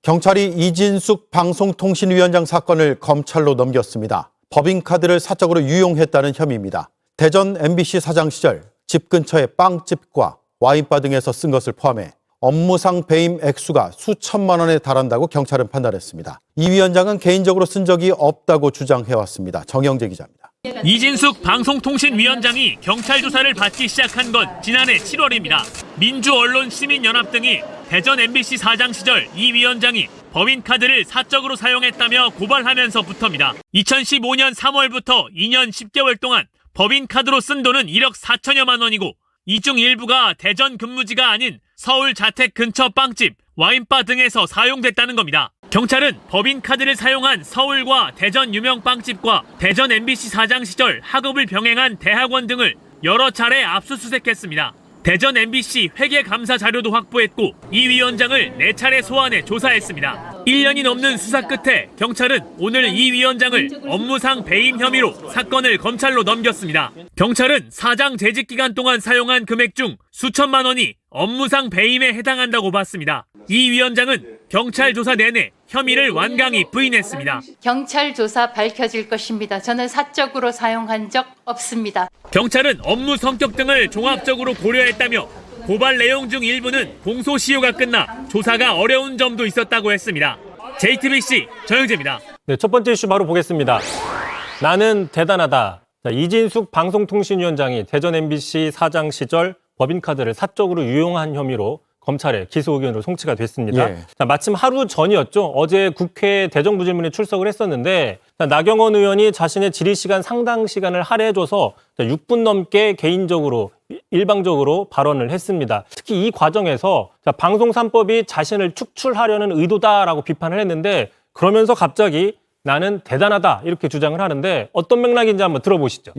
경찰이 이진숙 방송통신위원장 사건을 검찰로 넘겼습니다. 법인카드를 사적으로 유용했다는 혐의입니다. 대전 MBC 사장 시절 집 근처의 빵집과 와인바 등에서 쓴 것을 포함해 업무상 배임 액수가 수천만 원에 달한다고 경찰은 판단했습니다. 이 위원장은 개인적으로 쓴 적이 없다고 주장해왔습니다. 정영재 기자입니다. 이진숙 방송통신위원장이 경찰 조사를 받기 시작한 건 지난해 7월입니다. 민주언론시민연합 등이 대전 MBC 사장 시절 이 위원장이 법인카드를 사적으로 사용했다며 고발하면서부터입니다. 2015년 3월부터 2년 10개월 동안 법인카드로 쓴 돈은 1억 4천여만 원이고 이 중 일부가 대전 근무지가 아닌 서울 자택 근처 빵집, 와인바 등에서 사용됐다는 겁니다. 경찰은 법인카드를 사용한 서울과 대전 유명 빵집과 대전 MBC 사장 시절 학업을 병행한 대학원 등을 여러 차례 압수수색했습니다. 대전 MBC 회계감사 자료도 확보했고 이 위원장을 4차례 소환해 조사했습니다. 1년이 넘는 수사 끝에 경찰은 오늘 이 위원장을 업무상 배임 혐의로 사건을 검찰로 넘겼습니다. 경찰은 사장 재직 기간 동안 사용한 금액 중 수천만 원이 업무상 배임에 해당한다고 봤습니다. 이 위원장은 경찰 조사 내내 혐의를 완강히 부인했습니다. 경찰 조사 밝혀질 것입니다. 저는 사적으로 사용한 적 없습니다. 경찰은 업무 성격 등을 종합적으로 고려했다며 고발 내용 중 일부는 공소시효가 끝나 조사가 어려운 점도 있었다고 했습니다. JTBC 정영재입니다. 네, 첫 번째 이슈 바로 보겠습니다. 나는 대단하다. 이진숙 방송통신위원장이 대전 MBC 사장 시절 법인카드를 사적으로 유용한 혐의로 검찰에 기소 의견으로 송치가 됐습니다. 자, 마침 하루 전이었죠. 어제 국회 대정부질문에 출석을 했었는데 나경원 의원이 자신의 질의시간 상당 시간을 할애해줘서 6분 넘게 개인적으로 일방적으로 발언을 했습니다. 특히 이 과정에서 방송 3법이 자신을 축출하려는 의도다라고 비판을 했는데 그러면서 갑자기 나는 대단하다 이렇게 주장을 하는데 어떤 맥락인지 한번 들어보시죠.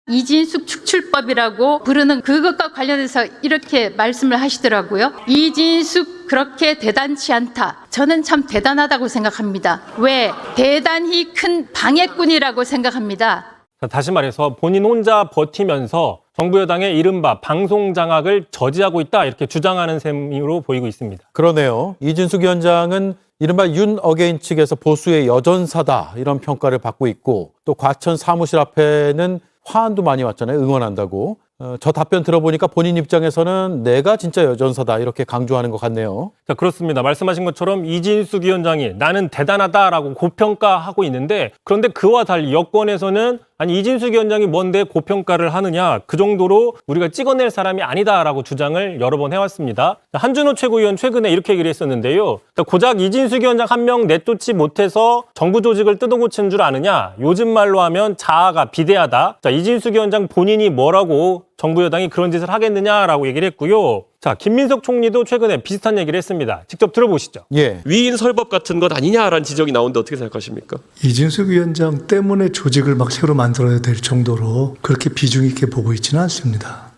이진숙 축출법이라고 부르는 그것과 관련해서 이렇게 말씀을 하시더라고요. 이진숙 그렇게 대단치 않다. 저는 참 대단하다고 생각합니다. 왜? 대단히 큰 방해꾼이라고 생각합니다. 다시 말해서 본인 혼자 버티면서 정부 여당의 이른바 방송 장악을 저지하고 있다 이렇게 주장하는 셈으로 보이고 있습니다. 그러네요. 이진숙 위원장은 이른바 윤 어게인 측에서 보수의 여전사다 이런 평가를 받고 있고 또 과천 사무실 앞에는 화환도 많이 왔잖아요. 응원한다고. 저 답변 들어보니까 본인 입장에서는 내가 진짜 여전사다 이렇게 강조하는 것 같네요. 자, 그렇습니다. 말씀하신 것처럼 이진숙 위원장이 나는 대단하다라고 고평가하고 있는데 그런데 그와 달리 여권에서는 아니 이진숙 위원장이 뭔데 고평가를 하느냐 그 정도로 우리가 찍어낼 사람이 아니다라고 주장을 여러 번 해왔습니다. 한준호 최고위원 최근에 이렇게 얘기를 했었는데요. 고작 이진숙 위원장 한 명 내쫓지 못해서 정부 조직을 뜯어고친 줄 아느냐 요즘 말로 하면 자아가 비대하다. 자, 이진숙 위원장 본인이 뭐라고 정부 여당이 그런 짓을 하겠느냐라고 얘기를 했고요. 자, 김민석 총리도 최근에 비슷한 얘기를 했습니다. 직접 들어보시죠. 위인 설법 같은 것 아니냐라는 지적이 나오는데 어떻게 생각하십니까? 이진숙 위원장 때문에 조직을 막 새로 만들어야 될 정도로 그렇게 비중 있게 보고 있지는 않습니다.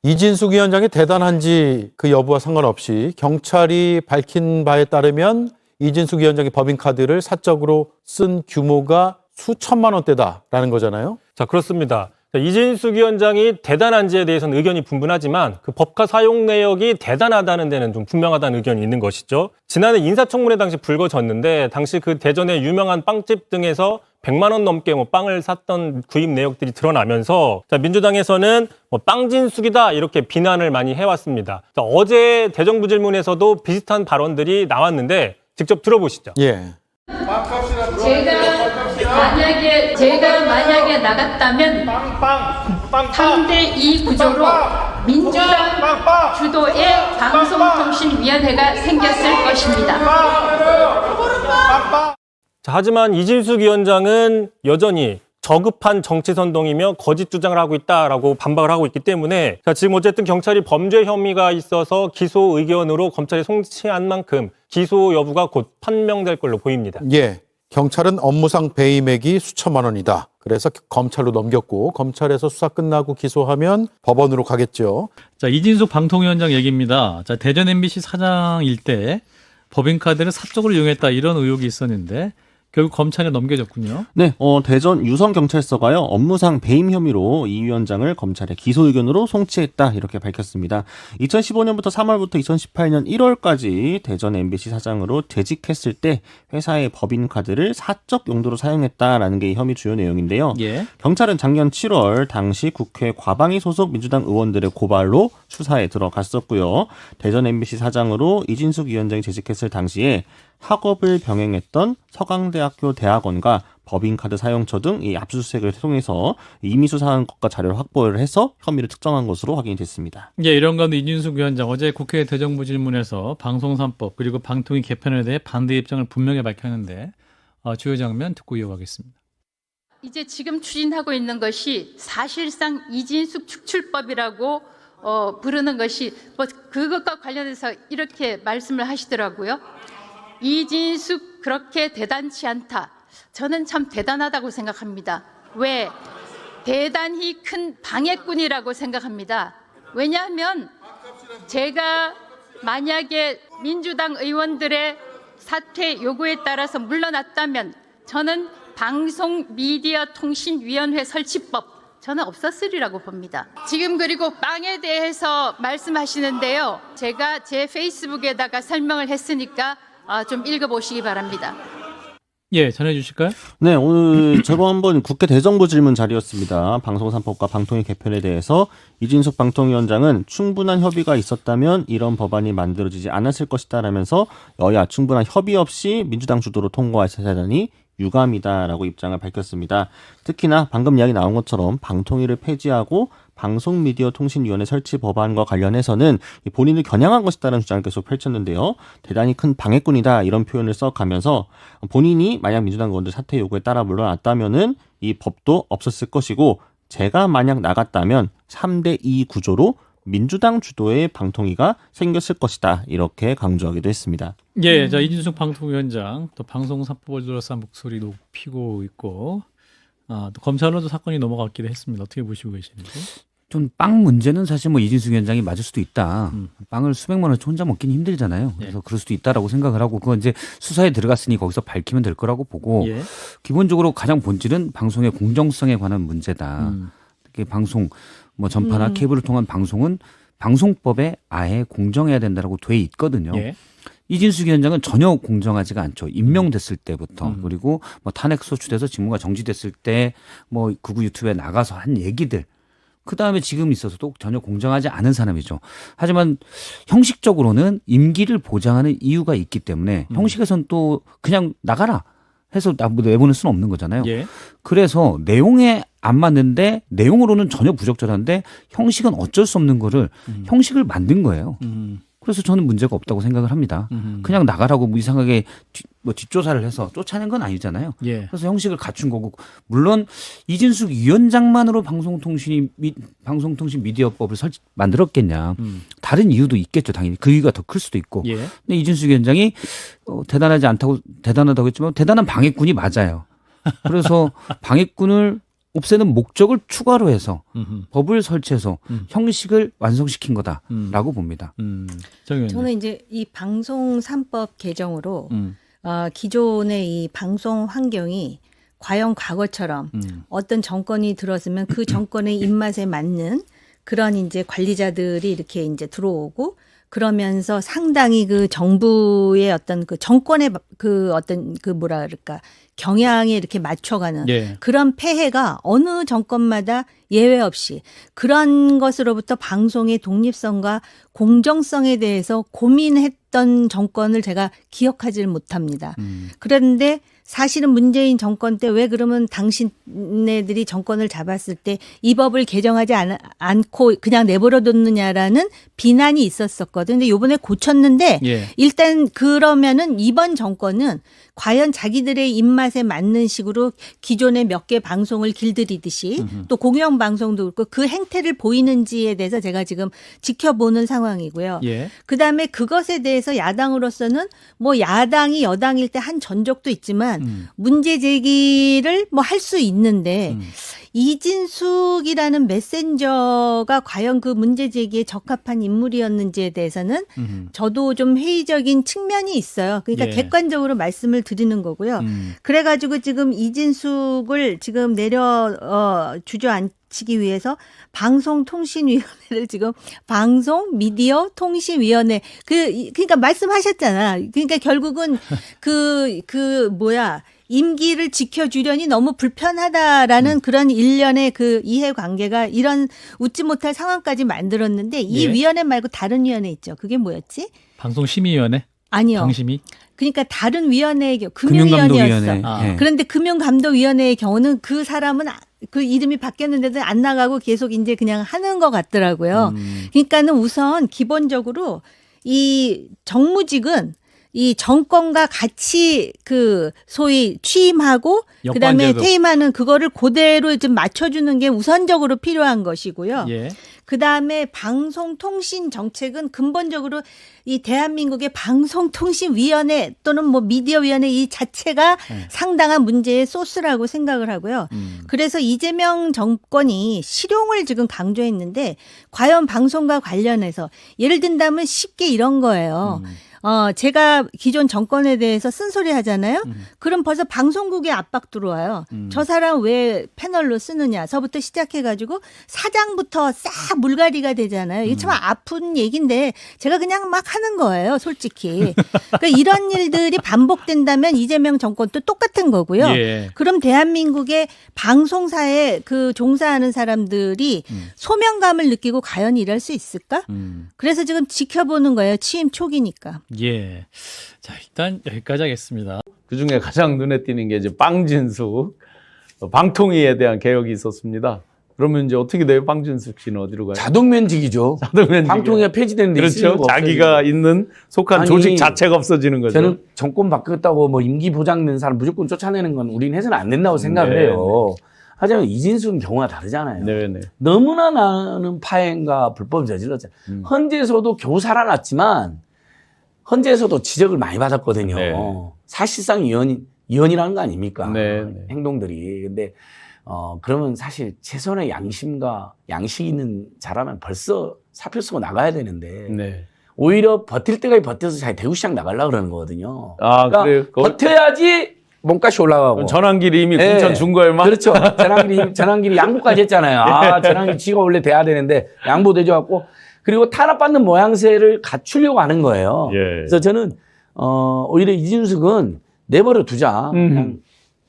이진숙 위원장이 대단한지 그 여부와 상관없이 경찰이 밝힌 바에 따르면 이진숙 위원장이 법인카드를 사적으로 쓴 규모가 수천만 원대다라는 거잖아요. 자, 그렇습니다. 이진숙 위원장이 대단한지에 대해서는 의견이 분분하지만 그 법카 사용 내역이 대단하다는 데는 좀 분명하다는 의견이 있는 것이죠. 지난해 인사청문회 당시 불거졌는데 당시 그 대전의 유명한 빵집 등에서 100만 원 넘게 빵을 샀던 구입 내역들이 드러나면서 민주당에서는 빵진숙이다 이렇게 비난을 많이 해왔습니다. 어제 대정부질문에서도 비슷한 발언들이 나왔는데 직접 들어보시죠. 제가 만약에 나갔다면 3대2 구조로 민주당 주도의 방송통신위원회가 생겼을 것입니다. 자, 하지만 이진숙 위원장은 여전히 저급한 정치 선동이며 거짓 주장을 하고 있다라고 반박을 하고 있기 때문에 지금 어쨌든 경찰이 범죄 혐의가 있어서 기소 의견으로 검찰이 송치한 만큼 기소 여부가 곧 판명될 걸로 보입니다. 경찰은 업무상 배임액이 수천만 원이다. 그래서 검찰로 넘겼고 검찰에서 수사 끝나고 기소하면 법원으로 가겠죠. 자, 이진숙 방통위원장 얘기입니다. 자, 대전 MBC 사장일 때 법인카드를 사적으로 이용했다 이런 의혹이 있었는데 결국 검찰에 넘겨졌군요. 네, 대전 유성경찰서가요, 업무상 배임 혐의로 이 위원장을 검찰에 기소 의견으로 송치했다, 이렇게 밝혔습니다. 2015년부터 3월부터 2018년 1월까지 대전 MBC 사장으로 재직했을 때 회사의 법인카드를 사적 용도로 사용했다라는 게 이 혐의 주요 내용인데요. 예. 경찰은 작년 7월 당시 국회 과방위 소속 민주당 의원들의 고발로 수사에 들어갔었고요. 대전 MBC 사장으로 이진숙 위원장이 재직했을 당시에 학업을 병행했던 서강대학교 대학원과 법인카드 사용처 등 이 압수수색을 통해서 이미 수사한 것과 자료를 확보를 해서 혐의를 특정한 것으로 확인이 됐습니다. 예, 이런 가운데 이진숙 위원장 어제 국회 대정부 질문에서 방송 3법 그리고 방통위 개편에 대해 반대 입장을 분명히 밝혔는데 주요 장면 듣고 이어가겠습니다. 이제 지금 추진하고 있는 것이 사실상 이진숙 축출법이라고 부르는 것이 뭐 그것과 관련해서 이렇게 말씀을 하시더라고요. 이진숙 그렇게 대단치 않다. 저는 참 대단하다고 생각합니다. 왜? 대단히 큰 방해꾼이라고 생각합니다. 왜냐하면 제가 만약에 민주당 의원들의 사퇴 요구에 따라서 물러났다면 저는 방송미디어통신위원회 설치법 저는 없었으리라고 봅니다. 지금 그리고 빵에 대해서 말씀하시는데요. 제가 제 페이스북에다가 설명을 했으니까 좀 읽어보시기 바랍니다. 예, 전해주실까요? 네, 오늘 저번 국회 대정부 질문 자리였습니다. 방송 3법과 방통위 개편에 대해서 이진숙 방통위원장은 충분한 협의가 있었다면 이런 법안이 만들어지지 않았을 것이다라면서 여야 충분한 협의 없이 민주당 주도로 통과하자니 유감이다라고 입장을 밝혔습니다. 특히나 방금 이야기 나온 것처럼 방통위를 폐지하고 방송미디어통신위원회 설치 법안과 관련해서는 본인을 겨냥한 것이다라는 주장을 계속 펼쳤는데요. 대단히 큰 방해꾼이다, 이런 표현을 써가면서 본인이 만약 민주당 의원들 사퇴 요구에 따라 물러났다면은 이 법도 없었을 것이고, 제가 만약 나갔다면 3대2 구조로 민주당 주도의 방통위가 생겼을 것이다, 이렇게 강조하기도 했습니다. 예, 자 이진숙 방통위원장 또 방송 3법을 둘러싼 목소리 높이고 있고 또 검찰로도 사건이 넘어갔기도 했습니다. 어떻게 보시고 계시는지? 좀 빵 문제는 사실 뭐 이진숙 위원장이 맞을 수도 있다. 빵을 수백만 원치 혼자 먹기는 힘들잖아요. 그래서 그럴 수도 있다라고 생각을 하고, 그건 이제 수사에 들어갔으니 거기서 밝히면 될 거라고 보고, 예. 기본적으로 가장 본질은 방송의 공정성에 관한 문제다. 특히 방송 뭐 전파나 케이블을 통한 방송은 방송법에 아예 공정해야 된다라고 돼 있거든요. 예. 이진숙 위원장은 전혀 공정하지가 않죠. 임명됐을 때부터. 그리고 뭐 탄핵 소추돼서 직무가 정지됐을 때 뭐 극우 유튜브에 나가서 한 얘기들, 그 다음에 지금 있어서도 전혀 공정하지 않은 사람이죠. 하지만 형식적으로는 임기를 보장하는 이유가 있기 때문에 형식에선 또 그냥 나가라 해서 내보낼 수는 없는 거잖아요. 예. 그래서 내용에 안 맞는데 내용으로는 전혀 부적절한데 형식은 어쩔 수 없는 거를 형식을 만든 거예요. 그래서 저는 문제가 없다고 생각을 합니다. 그냥 나가라고 뭐 이상하게 뒷조사를 해서 쫓아낸 건 아니잖아요. 예. 그래서 형식을 갖춘 거고, 물론 이진숙 위원장만으로 방송통신 미디어법을 만들었겠냐. 다른 이유도 있겠죠. 당연히 그 이유가 더 클 수도 있고. 예. 근데 이진숙 위원장이 대단하다고 했지만 대단한 방해꾼이 맞아요. 그래서 방해꾼을 없애는 목적을 추가로 해서 법을 설치해서 형식을 완성시킨 거다라고 봅니다. 정 의원님. 저는 이제 이 방송 3법 개정으로 기존의 이 방송 환경이 과연 과거처럼 어떤 정권이 들어서면 그 정권의 입맛에 맞는 그런 이제 관리자들이 이렇게 이제 들어오고, 그러면서 상당히 그 정부의 어떤 그 정권의 그 어떤 그 뭐라 그럴까 경향에 이렇게 맞춰가는 예. 그런 폐해가 어느 정권마다 예외 없이 그런 것으로부터 방송의 독립성과 공정성에 대해서 고민했던 정권을 제가 기억하지를 못합니다. 그런데 사실은 문재인 정권 때 왜 그러면 당신네들이 정권을 잡았을 때 이 법을 개정하지 않고 그냥 내버려뒀느냐라는 비난이 있었었거든요. 근데 이번에 고쳤는데 예. 일단 그러면은 이번 정권은 과연 자기들의 입맛에 맞는 식으로 기존의 몇 개 방송을 길들이듯이 또 공영방송도 그렇고 그 행태를 보이는지에 대해서 제가 지금 지켜보는 상황이고요. 예. 그다음에 그것에 대해서 야당으로서는 뭐 야당이 여당일 때 한 전적도 있지만 문제 제기를 뭐 할 수 있는데 이진숙이라는 메신저가 과연 그 문제 제기에 적합한 인물이었는지에 대해서는 저도 좀 회의적인 측면이 있어요. 그러니까 예. 객관적으로 말씀을 드리는 거고요. 그래가지고 지금 이진숙을 지금 주저앉히기 위해서 방송통신위원회를 지금 방송미디어통신위원회 그러니까 말씀하셨잖아. 그러니까 결국은 임기를 지켜주려니 너무 불편하다라는 그런 일련의 그 이해관계가 이런 웃지 못할 상황까지 만들었는데 이 예. 위원회 말고 다른 위원회 있죠. 그게 뭐였지? 방송심의위원회? 아니요. 방심위? 그러니까 다른 위원회의 금융감독위원회. 금융위원회였어. 아. 예. 그런데 금융감독위원회의 경우는 그 사람은 그 이름이 바뀌었는데도 안 나가고 계속 이제 그냥 하는 것 같더라고요. 그러니까는 우선 기본적으로 이 정무직은 이 정권과 같이 그 소위 취임하고 그다음에 여권제도. 퇴임하는 그거를 그대로 좀 맞춰주는 게 우선적으로 필요한 것이고요. 예. 그다음에 방송통신 정책은 근본적으로 이 대한민국의 방송통신위원회 또는 뭐 미디어위원회 이 자체가 상당한 문제의 소스라고 생각을 하고요. 그래서 이재명 정권이 실용을 지금 강조했는데 과연 방송과 관련해서 예를 든다면 쉽게 이런 거예요. 제가 기존 정권에 대해서 쓴소리 하잖아요. 그럼 벌써 방송국에 압박 들어와요. 저 사람 왜 패널로 쓰느냐서부터 시작해가지고 사장부터 싹 물갈이가 되잖아요. 이게 참 아픈 얘기인데 제가 그냥 막 하는 거예요, 솔직히. 그러니까 이런 일들이 반복된다면 이재명 정권도 똑같은 거고요. 예. 그럼 대한민국의 방송사에 그 종사하는 사람들이 소명감을 느끼고 과연 일할 수 있을까? 그래서 지금 지켜보는 거예요. 취임 초기니까. 예. 자, 일단 여기까지 하겠습니다. 그중에 가장 눈에 띄는 게 이제 빵진숙 방통위에 대한 개혁이 있었습니다. 그러면 이제 어떻게 돼요? 빵진숙 씨는 어디로 가요? 자동면직이죠. 방통위가 폐지되는데 그렇죠. 자기가 속한 아니, 조직 자체가 없어지는 거죠. 저는 정권 바뀌었다고 뭐 임기 보장된 사람 무조건 쫓아내는 건 우리는 해서는 안 된다고 생각을 네, 해요. 하지만 이진숙은 경우가 다르잖아요. 네네. 너무나 많은 파행과 불법을 저질렀잖아요. 헌재에서도 겨우 살아났지만 헌재에서도 지적을 많이 받았거든요. 네. 사실상 이혼이라는 거 아닙니까? 네. 행동들이. 근데 그러면 사실 최소한의 양심과 양식 있는 자라면 벌써 사표 쓰고 나가야 되는데 네. 오히려 버틸 때까지 버텨서 자기 대구시장 나가려고 그러는 거거든요. 아, 그러니까 그래요? 버텨야지 몸값이 올라가고. 전환길이 이미 네. 공천 준 거에만. 그렇죠. 전환길이 양보까지 했잖아요. 전환길 지가 원래 돼야 되는데 양보되죠 갖고 그리고 탄압받는 모양새를 갖추려고 하는 거예요. 예. 그래서 저는 오히려 이진숙은 내버려 두자. 그냥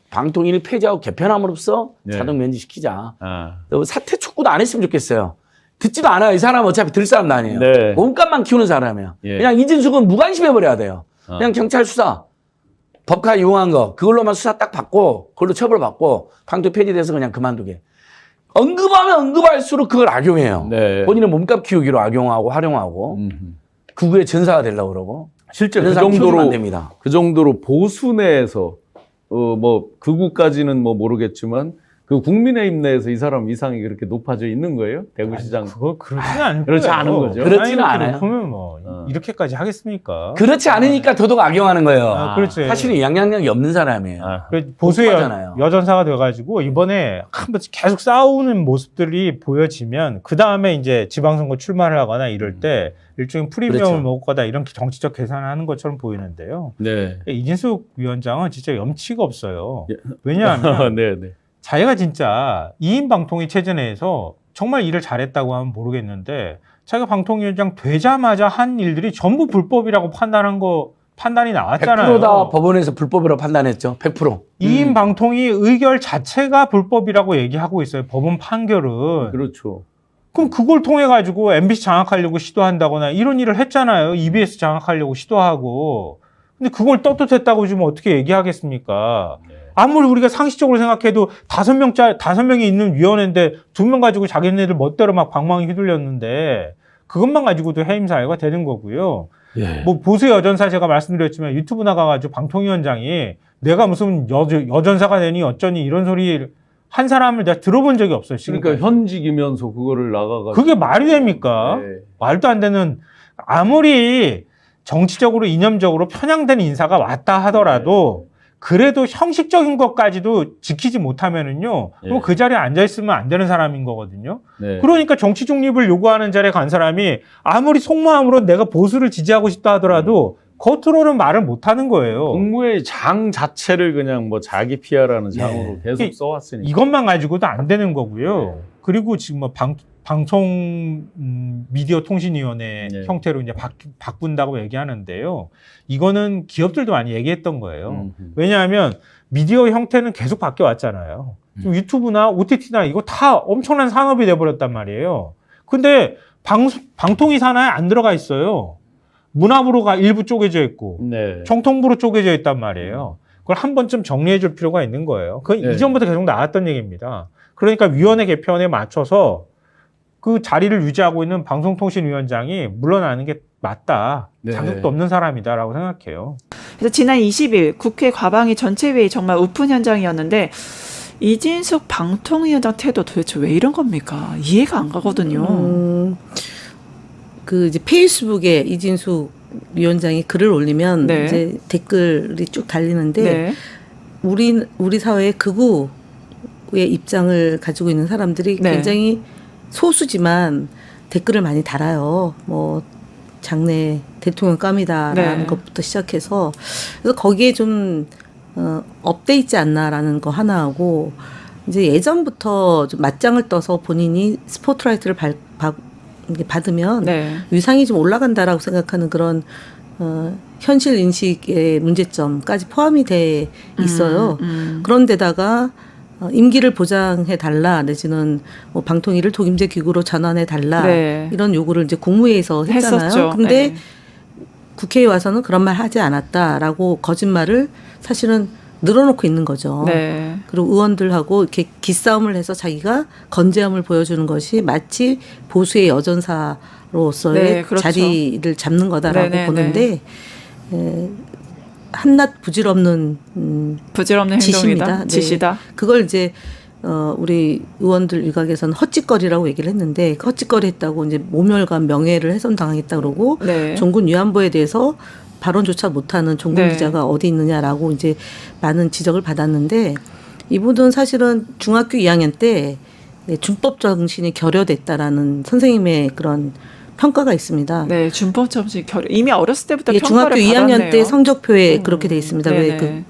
방통위를 폐지하고 개편함으로써 네. 자동 면직시키자. 아. 사퇴 촉구도 안 했으면 좋겠어요. 듣지도 않아요. 이 사람 어차피 들 사람도 아니에요. 네. 몸값만 키우는 사람이에요. 예. 그냥 이진숙은 무관심해버려야 돼요. 그냥 경찰 수사, 법카 이용한 거 그걸로만 수사 딱 받고 그걸로 처벌받고 방통위 폐지돼서 그냥 그만두게. 언급하면 언급할수록 그걸 악용해요. 네. 본인의 몸값 키우기로 악용하고 활용하고 극우의 전사가 되려고 그러고 실제 그런 그 사람 키우면 안 정도로 됩니다. 그 정도로 보수 내에서 뭐 극우까지는 뭐 모르겠지만 그 국민의힘 내에서 이 사람 위상이 그렇게 높아져 있는 거예요? 대구시장. 그거 그렇지는 않은 그렇지 거예요. 않은 거죠. 그렇지는 않아요. 높으면 뭐 이렇게까지 하겠습니까? 그렇지 않으니까 더더욱 악용하는 거예요. 아, 그렇지. 사실은 양양력이 없는 사람이에요. 그 보수의 똑똑하잖아요. 여전사가 돼가지고 이번에 한번 계속 싸우는 모습들이 보여지면 그 다음에 이제 지방선거 출마를 하거나 이럴 때 일종의 프리미엄을 그렇죠. 먹을 거다 이런 정치적 계산을 하는 것처럼 보이는데요. 네. 이진숙 위원장은 진짜 염치가 없어요. 왜냐하면 네, 네. 자기가 진짜 2인 방통위 체제 내에서 정말 일을 잘했다고 하면 모르겠는데 자기가 방통위원장 되자마자 한 일들이 전부 불법이라고 판단이 나왔잖아요. 100%다 법원에서 불법이라고 판단했죠. 100%. 2인 방통위 의결 자체가 불법이라고 얘기하고 있어요. 법원 판결은. 그렇죠. 그럼 그걸 통해 가지고 MBC 장악하려고 시도한다거나 이런 일을 했잖아요. EBS 장악하려고 시도하고. 근데 그걸 떳떳했다고 지금 어떻게 얘기하겠습니까? 아무리 우리가 상식적으로 생각해도 5명이 있는 위원회인데 2명 가지고 자기네들 멋대로 막 방망이 휘둘렸는데 그것만 가지고도 해임 사유가 되는 거고요. 예. 뭐 보수의 여전사 제가 말씀드렸지만 유튜브 나가가지고 방통위원장이 내가 무슨 여전사가 되니 어쩌니 이런 소리 한 사람을 내가 들어본 적이 없어요. 지금까지. 그러니까 현직이면서 그거를 나가가지고. 그게 말이 됩니까? 네. 말도 안 되는 아무리 정치적으로 이념적으로 편향된 인사가 왔다 하더라도 그래도 형식적인 것까지도 지키지 못하면은요, 예. 그럼 그 자리에 앉아 있으면 안 되는 사람인 거거든요. 네. 그러니까 정치 중립을 요구하는 자리에 간 사람이 아무리 속마음으로 내가 보수를 지지하고 싶다 하더라도 겉으로는 말을 못 하는 거예요. 국무회의 장 자체를 그냥 뭐 자기 피하라는 장으로 네. 계속 이게 써왔으니까. 이것만 가지고도 안 되는 거고요. 그리고 지금 뭐 방송 미디어 통신위원회 네. 형태로 이제 바꾼다고 얘기하는데요. 이거는 기업들도 많이 얘기했던 거예요. 왜냐하면 미디어 형태는 계속 바뀌어 왔잖아요. 지금 유튜브나 OTT나 이거 다 엄청난 산업이 돼버렸단 말이에요. 근데 방통위 산하에 안 들어가 있어요. 문화부로가 일부 쪼개져 있고 네. 정통부로 쪼개져 있단 말이에요. 그걸 한 번쯤 정리해 줄 필요가 있는 거예요. 그건 네. 이전부터 계속 나왔던 얘기입니다. 그러니까 위원회 개편에 맞춰서 그 자리를 유지하고 있는 방송통신위원장이 물러나는 게 맞다. 네. 자격도 없는 사람이다라고 생각해요. 그래서 지난 20일 국회 과방위 전체회의 정말 오픈 현장이었는데 이진숙 방통위원장 태도 도대체 왜 이런 겁니까? 이해가 안 가거든요. 그 이제 페이스북에 이진숙 위원장이 글을 올리면 네. 이제 댓글이 쭉 달리는데 네. 우리 사회의 극우의 입장을 가지고 있는 사람들이 네. 굉장히 소수지만 댓글을 많이 달아요. 뭐 장래 대통령 감이다라는 네. 것부터 시작해서 그래서 거기에 좀 업돼 있지 않나라는 거 하나 하고 이제 예전부터 좀 맞짱을 떠서 본인이 스포트라이트를 받으면 네. 위상이 좀 올라간다라고 생각하는 그런 현실 인식의 문제점까지 포함이 돼 있어요. 그런데다가 임기를 보장해 달라 내지는 뭐 방통위를 독임제 기구로 전환해 달라 네. 이런 요구를 이제 국무회의에서 했잖아요. 했었죠. 근데 네. 국회에 와서는 그런 말 하지 않았다라고 거짓말을 사실은 늘어놓고 있는 거죠. 네. 그리고 의원들하고 이렇게 기싸움을 해서 자기가 건재함을 보여주는 것이 마치 보수의 여전사로서의 네, 그렇죠. 자리를 잡는 거다라고 네네네. 보는데 한낱 부질없는 부질없는 지시입니다. 행동이다. 네. 지시다. 그걸 이제 우리 의원들 일각에서는 헛짓거리라고 얘기를 했는데 그 헛짓거리 했다고 이제 모멸감 명예를 훼손당하겠다 그러고 네. 종군 위안부에 대해서 발언조차 못하는 종군 네. 기자가 어디 있느냐라고 이제 많은 지적을 받았는데 이분은 사실은 중학교 2학년 때 준법 정신이 결여됐다라는 선생님의 그런 평가가 있습니다. 네, 준법 정신 이미 어렸을 때부터 이게 평가를 중학교 2학년 받았네요. 때 성적표에 그렇게 돼 있습니다. 왜 네네. 그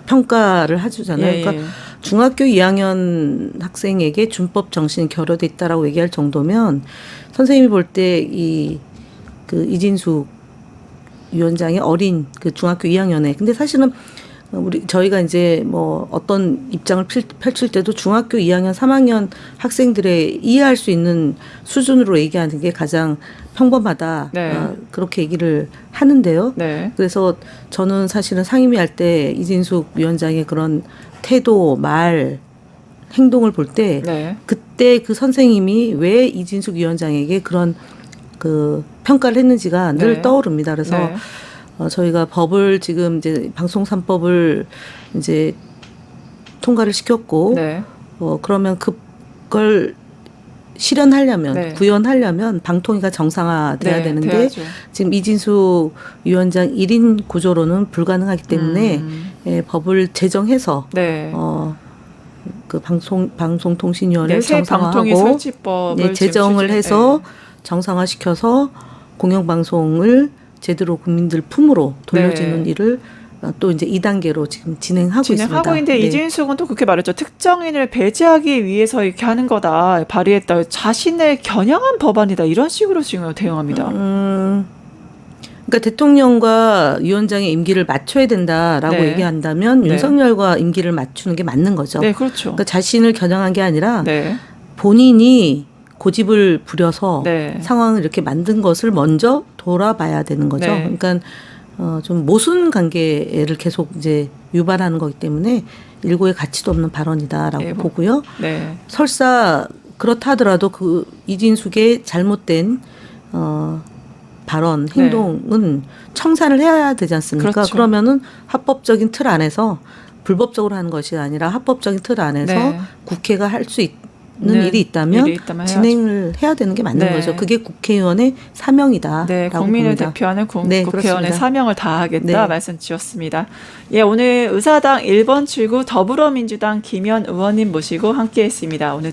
평가를 해주잖아요. 예, 그러니까 예. 중학교 2학년 학생에게 준법 정신이 결여됐다라고 얘기할 정도면 선생님이 볼 때 그 이진숙 위원장이 어린 그 중학교 2학년에 근데 사실은 저희가 이제 뭐 어떤 입장을 펼칠 때도 중학교 2학년, 3학년 학생들의 이해할 수 있는 수준으로 얘기하는 게 가장 평범하다. 네. 그렇게 얘기를 하는데요. 네. 그래서 저는 사실은 상임위 할 때 이진숙 위원장의 그런 태도, 말, 행동을 볼 때 네. 그때 그 선생님이 왜 이진숙 위원장에게 그런 그 평가를 했는지가 늘 네. 떠오릅니다. 그래서 네. 저희가 법을 지금 이제 방송 3법을 이제 통과를 시켰고 네. 그러면 그걸 실현하려면 네. 구현하려면 방통위가 정상화돼야 네, 되는데 돼야죠. 지금 이진숙 위원장 1인 구조로는 불가능하기 때문에 법을 제정해서 네. 그 방송통신위원회를 네, 새 방통위 정상화하고 설치법을 제정을 지금 해서 정상화시켜서 공영방송을 제대로 국민들 품으로 돌려주는 네. 일을 또 이제 2단계로 지금 진행하고 있습니다. 있는데 네. 이진숙은 또 그렇게 말했죠. 특정인을 배제하기 위해서 이렇게 하는 거다. 발의했다. 자신을 겨냥한 법안이다. 이런 식으로 지금 대응합니다. 그러니까 대통령과 위원장의 임기를 맞춰야 된다라고 네. 얘기한다면 네. 윤석열과 임기를 맞추는 게 맞는 거죠. 네, 그렇죠. 그러니까 자신을 겨냥한 게 아니라 네. 본인이 고집을 부려서 네. 상황을 이렇게 만든 것을 먼저 돌아봐야 되는 거죠. 네. 그러니까 좀 모순 관계를 계속 이제 유발하는 거기 때문에 일고의 가치도 없는 발언이다라고 네, 보고요. 네. 설사 그렇다 하더라도 그 이진숙의 잘못된 발언, 행동은 청산을 해야 되지 않습니까? 그렇죠. 그러면은 합법적인 틀 안에서 불법적으로 하는 것이 아니라 합법적인 틀 안에서 네. 국회가 할 수 네, 일이 있다면 일이 있다면 해야죠. 진행을 해야 되는 게 맞는 네. 거죠. 그게 국회의원의 사명이다. 네, 국민을 대표하는 네, 국회의원의 그렇습니다. 사명을 다하겠다 네. 말씀 주셨습니다. 예, 오늘 의사당 1번 출구 더불어민주당 김현 의원님 모시고 함께했습니다. 오늘